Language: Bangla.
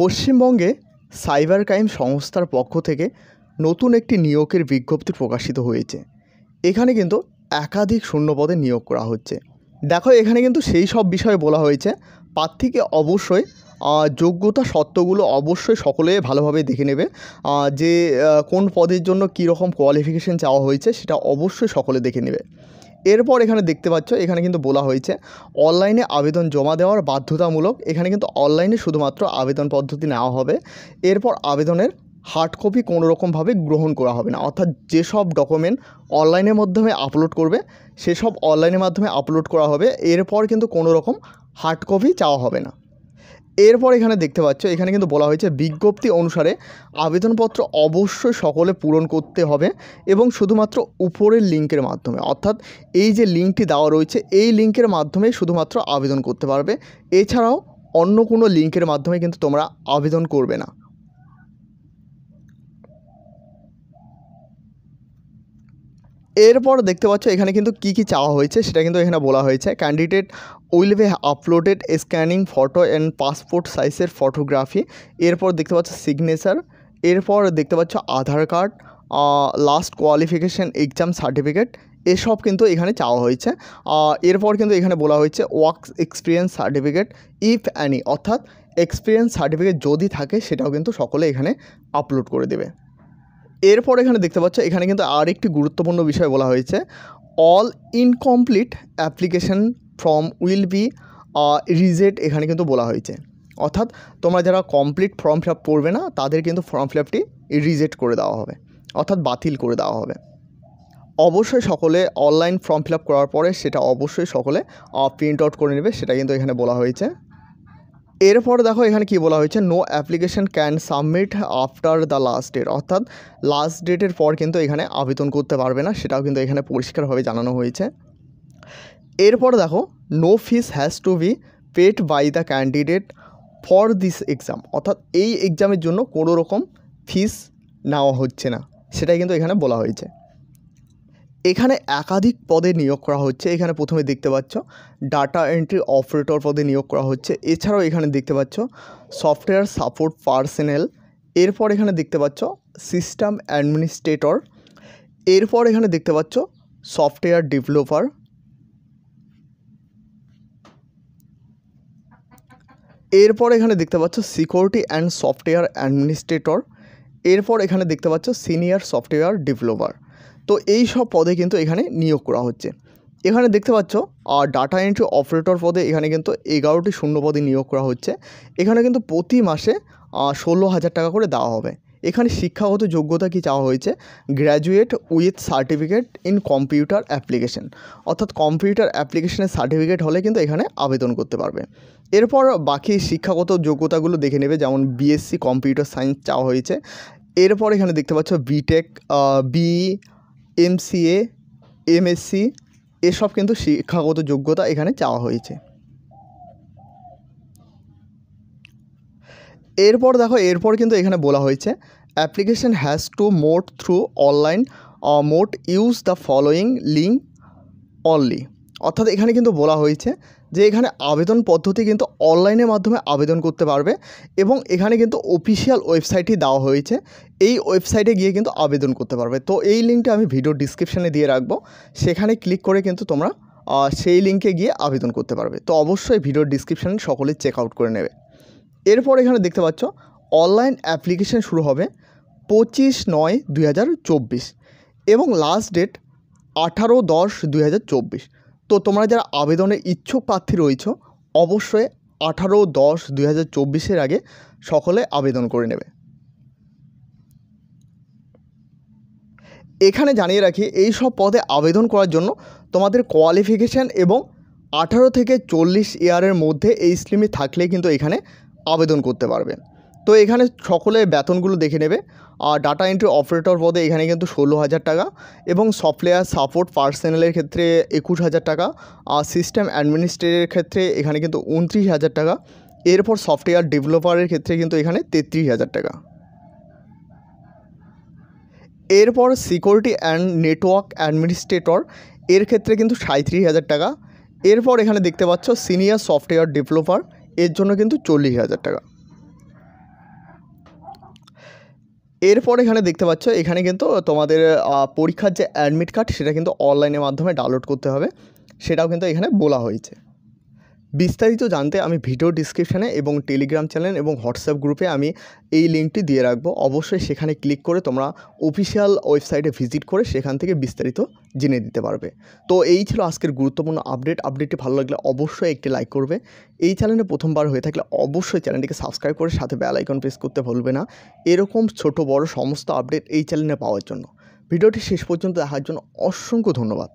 পশ্চিমবঙ্গে সাইবার ক্রাইম সংস্থার পক্ষ থেকে নতুন একটি নিয়োগের বিজ্ঞপ্তি প্রকাশিত হয়েছে। এখানে কিন্তু একাধিক শূন্যপদে নিয়োগ করা হচ্ছে। দেখো, এখানে কিন্তু সেই সব বিষয়ে বলা হয়েছে। প্রার্থীকে অবশ্যই যোগ্যতা সত্ত্বগুলো অবশ্যই সকলে ভালোভাবে দেখে নেবে। যে কোন পদের জন্য কীরকম কোয়ালিফিকেশান চাওয়া হয়েছে সেটা অবশ্যই সকলে দেখে নেবে। এরপর এখানে দেখতে পাচ্ছ, এখানে কিন্তু বলা হয়েছে অনলাইনে আবেদন জমা দেওয়ার বাধ্যতামূলক। এখানে কিন্তু অনলাইনে শুধুমাত্র আবেদন পদ্ধতি নেওয়া হবে। এরপর আবেদনের হার্ড কপি কোনো রকমভাবে গ্রহণ করা হবে না, অর্থাৎ যেসব ডকুমেন্ট অনলাইনের মাধ্যমে আপলোড করবে সেসব অনলাইনের মাধ্যমে আপলোড করা হবে। এরপর কিন্তু কোনো রকম হার্ড কপি চাওয়া হবে না। এরপর এখানে দেখতে পাচ্ছ, এখানে কিন্তু বলা হয়েছে বিজ্ঞপ্তি অনুসারে আবেদনপত্র অবশ্যই সকলে পূরণ করতে হবে এবং শুধুমাত্র উপরের লিঙ্কের মাধ্যমে, অর্থাৎ এই যে লিঙ্কটি দেওয়া রয়েছে এই লিঙ্কের মাধ্যমে শুধুমাত্র আবেদন করতে পারবে। এছাড়াও অন্য কোনো লিঙ্কের মাধ্যমে কিন্তু তোমরা আবেদন করবে না। এরপর দেখতে পাচ্ছ এখানে কিন্তু কী কী চাওয়া হয়েছে সেটা কিন্তু এখানে বলা হয়েছে। Candidate will be uploaded scanning photo and passport সাইজের ফটোগ্রাফি। এরপর দেখতে পাচ্ছ সিগনেচার। এরপর দেখতে পাচ্ছ Aadhaar card, last qualification exam certificate, এসব কিন্তু এখানে চাওয়া হয়েছে। এরপর কিন্তু এখানে বলা হয়েছে work experience certificate if any, অর্থাৎ এক্সপিরিয়েন্স সার্টিফিকেট যদি থাকে সেটাও কিন্তু সকলে এখানে আপলোড করে দেবে। এরপর এখানে দেখতে পাচ্ছ এখানে কিন্তু আরেকটি গুরুত্বপূর্ণ বিষয় বলা হয়েছে, all incomplete application form will be reject. এখানে কিন্তু বলা হয়েছে, অর্থাৎ তোমরা যারা কমপ্লিট ফর্ম ফিল আপ করবে না তাদের কিন্তু ফর্ম ফিল আপটি রিজেক্ট করে দেওয়া হবে, অর্থাৎ বাতিল করে দেওয়া হবে। অবশ্যই সকলে অনলাইন ফর্ম ফিল আপ করার পরে সেটা অবশ্যই সকলে প্রিন্ট আউট করে নেবে, সেটা কিন্তু এখানে বলা হয়েছে। এরপর দেখো এখানে কি বলা হয়েছে, no application can submit after the last date, অর্থাৎ লাস্ট ডেটের পর কিন্তু এখানে আবেদন করতে পারবে না, সেটাও কিন্তু এখানে পরিষ্কারভাবে জানানো হয়েছে। এরপর দেখো, no fees has to be paid by the candidate for this exam, অর্থাৎ এই এক্সামের জন্য কোনো রকম ফিস নেওয়া হচ্ছে না, সেটাই কিন্তু এখানে বলা হয়েছে। এখানে একাধিক পদে নিয়োগ করা হচ্ছে। এখানে প্রথমে দেখতে পাচ্ছ ডাটা এন্ট্রি অপারেটর পদে নিয়োগ করা হচ্ছে। এছাড়াও এখানে দেখতে পাচ্ছ সফটওয়্যার সাপোর্ট পার্সোনেল। এরপর এখানে দেখতে পাচ্ছ সিস্টেম অ্যাডমিনিস্ট্রেটর। এরপর এখানে দেখতে পাচ্ছ সফটওয়্যার ডেভেলপার। এরপর এখানে দেখতে পাচ্ছ সিকিউরিটি অ্যান্ড সফটওয়্যার অ্যাডমিনিস্ট্রেটর। এরপর এখানে দেখতে পাচ্ছ সিনিয়র সফটওয়্যার ডেভেলপার। তো এই সব পদে কিন্তু এখানে নিয়োগ করা হচ্ছে। এখানে দেখতে পাচ্ছ ডাটা এন্ট্রি অপারেটর পদে এখানে কিন্তু 11টি শূন্যপদে নিয়োগ করা হচ্ছে। এখানে কিন্তু প্রতি মাসে 16,000 টাকা করে দেওয়া হবে। এখানে শিক্ষাগত যোগ্যতা কি চাওয়া হয়েছে, graduate with certificate in computer application, অর্থাৎ কম্পিউটার অ্যাপ্লিকেশনের সার্টিফিকেট হলে কিন্তু এখানে আবেদন করতে পারবে। এরপর বাকি শিক্ষাগত যোগ্যতাগুলো দেখে নেবে, যেমন বিএসসি কম্পিউটার সায়েন্স চাওয়া হয়েছে। এরপর এখানে দেখতে পাচ্ছ বিটেক, বিই, এমসিএ, এমএসসি, এসব কিন্তু শিক্ষাগত যোগ্যতা এখানে চাওয়া হয়েছে। এরপর দেখো, এরপর কিন্তু এখানে বলা হয়েছে application has to mode through online mode use the following link only, অর্থাৎ এখানে কিন্তু বলা হয়েছে যে এখানে আবেদন পদ্ধতি কিন্তু অনলাইনের মাধ্যমে আবেদন করতে পারবে এবং এখানে কিন্তু অফিসিয়াল ওয়েবসাইটই দেওয়া হয়েছে, এই ওয়েবসাইটে গিয়ে কিন্তু আবেদন করতে পারবে। তো এই লিঙ্কটা আমি ভিডিও ডিসক্রিপশানে দিয়ে রাখবো, সেখানে ক্লিক করে কিন্তু তোমরা সেই লিঙ্কে গিয়ে আবেদন করতে পারবে। তো অবশ্যই ভিডিওর ডিসক্রিপশানে সকলে চেক আউট করে নেবে। এরপর এখানে দেখতে পাচ্ছ অনলাইন অ্যাপ্লিকেশান শুরু হবে 25/9/2024 এবং লাস্ট ডেট 18/10/2024। তো তোমরা যারা আবেদনের ইচ্ছুক প্রার্থী রয়েছ অবশ্যই 18/10/2024 আগে সকলে আবেদন করে নেবে। এখানে জানিয়ে রাখি, এই সব পদে আবেদন করার জন্য তোমাদের কোয়ালিফিকেশান এবং 18 থেকে 40 ইয়ারের মধ্যে এই স্লিমে থাকলে কিন্তু এখানে আবেদন করতে পারবে। তো এখানে সকলে বেতনগুলো দেখে নেবে। ডাটা এন্ট্রি অপারেটর পদে এখানে কিন্তু 16,000 টাকা এবং সফটওয়্যার সাপোর্ট পার্সোনেলের ক্ষেত্রে 21,000 টাকা, সিস্টেম অ্যাডমিনিস্ট্রেটরের ক্ষেত্রে এখানে কিন্তু 29,000 টাকা। এরপর সফটওয়্যার ডেভেলপারের ক্ষেত্রে কিন্তু এখানে 33,000 টাকা। এরপর সিকিউরিটি অ্যান্ড নেটওয়ার্ক অ্যাডমিনিস্ট্রেটর এর ক্ষেত্রে কিন্তু 37,000 টাকা। এরপর এখানে দেখতে পাচ্ছ সিনিয়র সফটওয়্যার ডেভেলপার, এর জন্য কিন্তু 40,000 টাকা। এরপর এখানে দেখতে পাচ্ছ এখানে কিন্তু তোমাদের পরীক্ষার যে অ্যাডমিট কার্ড সেটা কিন্তু অনলাইনের মাধ্যমে ডাউনলোড করতে হবে, সেটাও কিন্তু এখানে বলা হয়েছে। বিস্তারিত জানতে আমি ভিডিও ডিসক্রিপশানে এবং টেলিগ্রাম চ্যানেল এবং হোয়াটসঅ্যাপ গ্রুপে আমি এই লিঙ্কটি দিয়ে রাখবো, অবশ্যই সেখানে ক্লিক করে তোমরা অফিসিয়াল ওয়েবসাইটে ভিজিট করে সেখান থেকে বিস্তারিত জেনে দিতে পারবে। তো এই ছিল আজকের গুরুত্বপূর্ণ আপডেটটি ভালো লাগলে অবশ্যই একটি লাইক করবে। এই চ্যানেলে প্রথমবার হয়ে থাকলে অবশ্যই চ্যানেলটিকে সাবস্ক্রাইব করে সাথে বেল আইকন প্রেস করতে ভুলবে না, এরকম ছোট বড় সমস্ত আপডেট এই চ্যানেলে পাওয়ার জন্য। ভিডিওটি শেষ পর্যন্ত দেখার জন্য অসংখ্য ধন্যবাদ।